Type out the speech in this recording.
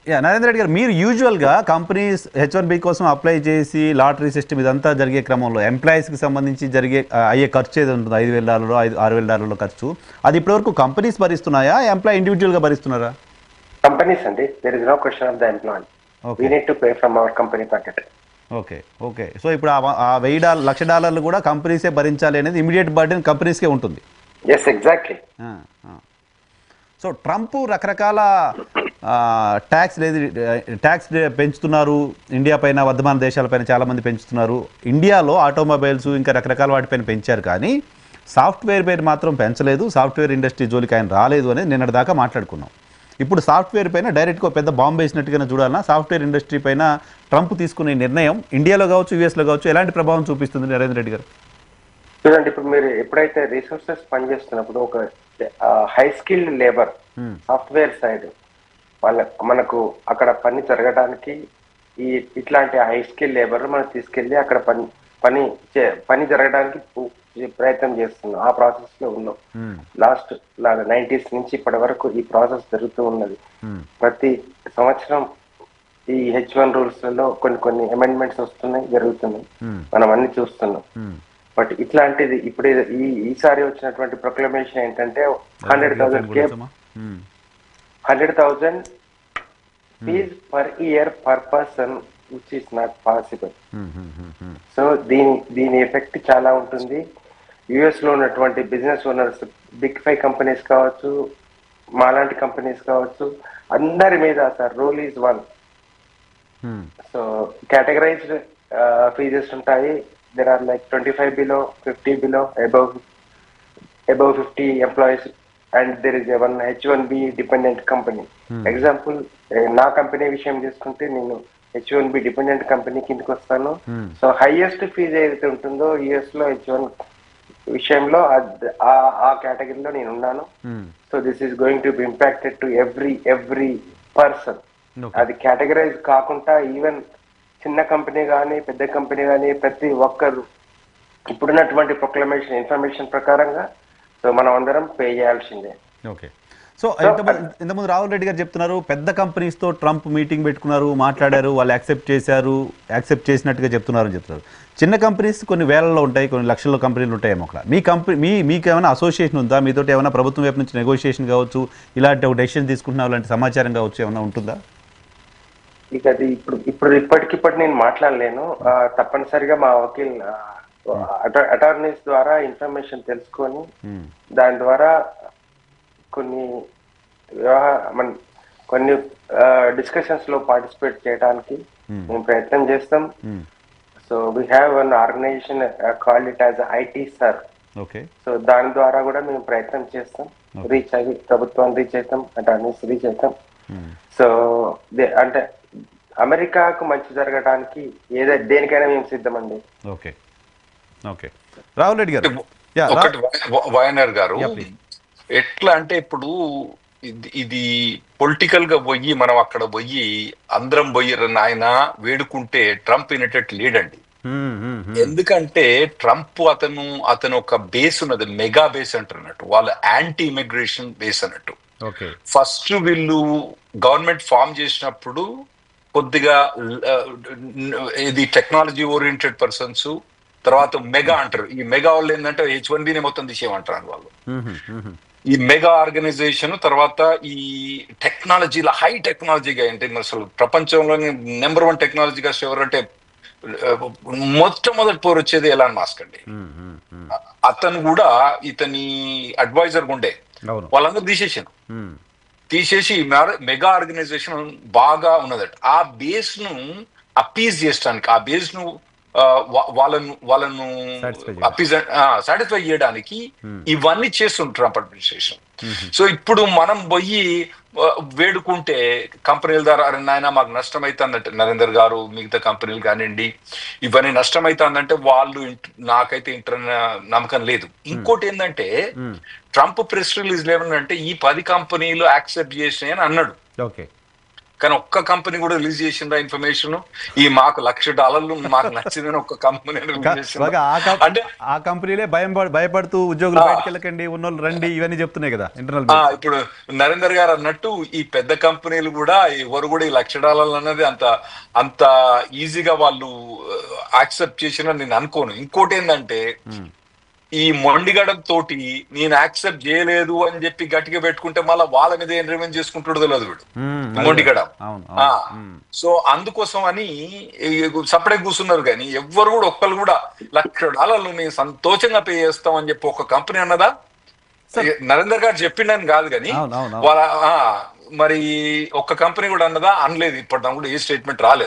నరేంద్ర రెడ్డి గారు, మీరు యూజువల్గా కంపెనీస్ H1B కోసం అప్లై చేసి లాటరీ సిస్టమ్ ఇదంతా జరిగే క్రమంలో ఎంప్లాయీస్కి సంబంధించి అయ్యే ఖర్చు ఏది ఉంటుంది, $5,000 $6,000 ఖర్చు, అది ఇప్పటివరకు కంపెనీస్ భరిస్తున్నాయా, ఎంప్లాయీ ఇండివిజువల్గా భరిస్తున్నారా? కంపెనీస్ అండి. There is no question of the employee. We need to pay from our company pocket. Okay okay. So ఇప్పుడు ఆ $1,000,000 కూడా కంపెనీసే భరించాలి అనేది ఇమీడియట్ బర్డెన్ కంపెనీస్కే ఉంటుంది. Yes, exactly. సో ట్రంప్ రకరకాల ట్యాక్స్ పెంచుతున్నారు ఇండియా పైన, వర్ధమాన దేశాలపైన చాలామంది పెంచుతున్నారు. ఇండియాలో ఆటోమొబైల్స్ ఇంకా రకరకాల వాటిపైన పెంచారు, కానీ సాఫ్ట్వేర్ పైన మాత్రం పెంచలేదు. సాఫ్ట్వేర్ ఇండస్ట్రీ జోలికి ఆయన రాలేదు అనేది నిన్నటి దాకా మాట్లాడుకున్నాం. ఇప్పుడు సాఫ్ట్వేర్ పైన డైరెక్ట్గా పెద్ద బాంబు వేసినట్టుగానే చూడాలన్నా సాఫ్ట్వేర్ ఇండస్ట్రీ పైన ట్రంప్ తీసుకునే నిర్ణయం ఇండియాలో కావచ్చు, యూఎస్లో కావచ్చు, ఎలాంటి ప్రభావం చూపిస్తుంది నరేంద్ర రెడ్డి గారు? చూడండి, ఇప్పుడు మీరు ఎప్పుడైతే రిసోర్సెస్ పనిచేస్తున్నప్పుడు ఒక high skilled labour software side మనకు అక్కడ పని జరగడానికి ఇట్లాంటి హై స్కిల్ లేబర్ మనం తీసుకెళ్లి అక్కడ పని జరగడానికి ప్రయత్నం చేస్తున్నాం. ఆ ప్రాసెస్ లో ఉన్నాం. లాస్ట్ 90s నుంచి ఇప్పటి వరకు ఈ ప్రాసెస్ జరుగుతూ ఉన్నది. ప్రతి సంవత్సరం ఈ H1 రూల్స్ లలో కొన్ని అమెండ్మెంట్స్ వస్తున్నాయి, జరుగుతున్నాయి, మనం అన్ని చూస్తున్నాం. బట్ ఇట్లాంటిది ఇప్పుడు ఈసారి వచ్చినటువంటి ప్రొక్లమేషన్ ఏంటంటే 100,000 fees per year per person, which is not possible. So దీని ఎఫెక్ట్ చాలా ఉంటుంది. యుఎస్ లో ఉన్నటువంటి బిజినెస్ ఓనర్స్, బిగ్ 5 కంపెనీస్ కావచ్చు, మాలాంటి కంపెనీస్ కావచ్చు, అందరి మీద sir rule is one. So categorised fees ఉంటాయి. there are like 25 below, 50 below, above 50 employees, and there is a one H1B dependent company. Example, నా కంపెనీ విషయం తీసుకుంటే నేను H1B డిపెండెంట్ కంపెనీ కిందకి వస్తాను. సో హైయెస్ట్ ఫీజు ఏదైతే ఉంటుందో యుఎస్ లో H1 విషయంలో ఆ కేటగిరీలో నేను ఉన్నాను. So this is going to be impacted to every person. అది కేటగరైజ్ కాకుండా ఈవెన్ చిన్న కంపెనీ కానీ పెద్ద కంపెనీ కానీ ప్రతి ఒక్కరు ఇప్పుడున్నటువంటి ప్రొక్లమేషన్ ఇన్ఫర్మేషన్ ప్రకారంగా సో మనం అందరం పే చేయాల్సిందే. ఓకే. సో ఇంతకుముందు రాహుల్ రెడ్డి గారు చెప్తున్నారు, పెద్ద కంపెనీస్తో ట్రంప్ మీటింగ్ పెట్టుకున్నారు, మాట్లాడారు, వాళ్ళు యాక్సెప్ట్ చేసినట్టుగా చెప్తున్నారు. చిన్న కంపెనీస్ కొన్ని వేలలో ఉంటాయి, కొన్ని లక్షల్లో కంపెనీలు ఉంటాయేమో. అక్కడ మీకు ఏమైనా అసోసియేషన్ ఉందా? మీతో ఏమైనా ప్రభుత్వం వైపు నుంచి నెగోషియేషన్ కావచ్చు, ఇలాంటి ఒక డెసిషన్ తీసుకుంటున్నా అలాంటి సమాచారం కావచ్చు, ఏమైనా ఉంటుందా? ఇక అది ఇప్పటికిప్పటి నేను మాట్లాడలేను. తప్పనిసరిగా మా వకీల్ అటార్నీస్ ద్వారా ఇన్ఫర్మేషన్ తెలుసుకొని దాని ద్వారా కొన్ని డిస్కషన్స్ లో పార్టిసిపేట్ చేయడానికి మేము ప్రయత్నం చేస్తాం. So we have one organization called it as IT sir. So దాని ద్వారా కూడా మేము ప్రయత్నం చేస్తాం, ప్రభుత్వాన్ని రీచ్ అవుతాం, అటార్నీస్ రీచ్ అవుతాం. సో అంటే అమెరికాకు మంచి జరగడానికి దేనికైనా మేము సిద్ధమండి. Okay okay. రాహుల్ రెడ్డి గారు, వైఎన్ఆర్ గారు, ఎట్లా అంటే ఇప్పుడు ఇది పొలిటికల్ గా పోయి మనం అక్కడ పోయి అందరం పోయి ఆయన వేడుకుంటే ట్రంప్ వినేటట్టు లేడండి. ఎందుకంటే ట్రంప్ అతను ఒక బేస్ ఉన్నది, మెగా బేస్ అంటున్నట్టు, వాళ్ళ యాంటీ ఇమిగ్రేషన్ బేస్ అన్నట్టు. ఫస్ట్ వీళ్ళు గవర్నమెంట్ ఫామ్ చేసినప్పుడు కొద్దిగా ఇది టెక్నాలజీ ఓరియంటెడ్ పర్సన్స్, తర్వాత మెగా అంటారు. ఈ మెగా వాళ్ళు ఏంటంటే H1Bని మొత్తం తీసేయమంటారు వాళ్ళు. ఈ మెగా ఆర్గనైజేషన్ తర్వాత ఈ టెక్నాలజీలో హై టెక్నాలజీగా ఏంటి అసలు ప్రపంచంలోని నెంబర్ 1 టెక్నాలజీగా ఎవరంటే మొట్టమొదటి పోరు వచ్చేది ఎలాన్ మస్క్ అండి. అతను కూడా ఇతని అడ్వైజర్ ఉండే, వాళ్ళందరూ తీసేసి మెగా ఆర్గనైజేషన్ బాగా ఉన్నదట. ఆ బేస్ ను అపీజ్ చేయడానికి, ఆ బేస్ ను వాళ్ళను సాటిస్ఫై చేయడానికి ఇవన్నీ చేస్తుంది ట్రంప్ అడ్మినిస్ట్రేషన్. సో ఇప్పుడు మనం పోయి వేడుకుంటే కంపెనీల ద్వారా నాయన మాకు నష్టం అవుతుందంటే, నరేందర్ గారు మిగతా కంపెనీలు కానివ్వండి, ఇవన్నీ నష్టం అవుతుందంటే వాళ్ళు నాకైతే నమ్మకం లేదు. ఇంకోటి ఏంటంటే ట్రంప్ ప్రెస్ రిలీజ్ లేవనంటే ఈ 10 కంపెనీలు యాక్సెప్ట్ చేసినాయి అని అన్నాడు. కానీ ఒక్క కంపెనీ కూడా రిలీజ్ చేసిందా ఇన్ఫర్మేషన్ ఈ మాకు $1,00,000 మాకు నచ్చిందని ఒక్క కంపెనీ రిలీజ్ చేసిందా? అంటే ఆ కంపెనీలే భయపడుతూ ఉద్యోగులు బయటకు వెళ్ళకండి, ఉన్నోళ్ళు రండి, ఇవన్నీ చెప్తున్నాయి కదా ఇంటర్నల్. ఇప్పుడు నరేందర్ గారు అన్నట్టు ఈ పెద్ద కంపెనీలు కూడా ఎవరు కూడా ఈ $1,00,000 అన్నది అంత ఈజీగా వాళ్ళు యాక్సెప్ట్ చేసిన నేను అనుకోను. ఇంకోటి ఏంటంటే ఈ మొండిగడం తోటి నేను యాక్సెప్ట్ చేయలేదు అని చెప్పి గట్టిగా పెట్టుకుంటే మళ్ళీ వాళ్ళ మీద ఏం రివెంజ్ చేసుకుంటాడు తెలియదు వీడు మొండిగడం. సో అందుకోసం అని సపరేట్ కూర్చున్నారు. కానీ ఎవ్వరు కూడా ఒక్కరు కూడా $1,00,000 నేను సంతోషంగా పే చేస్తాం అని చెప్పి ఒక కంపెనీ అన్నదా? నరేందర్ గారు చెప్పిండని కాదు కానీ వాళ్ళ మరి ఒక్క కంపెనీ కూడా అన్నదా? అనలేదు. ఇప్పటిదాకా కూడా ఏ స్టేట్మెంట్ రాలేదు.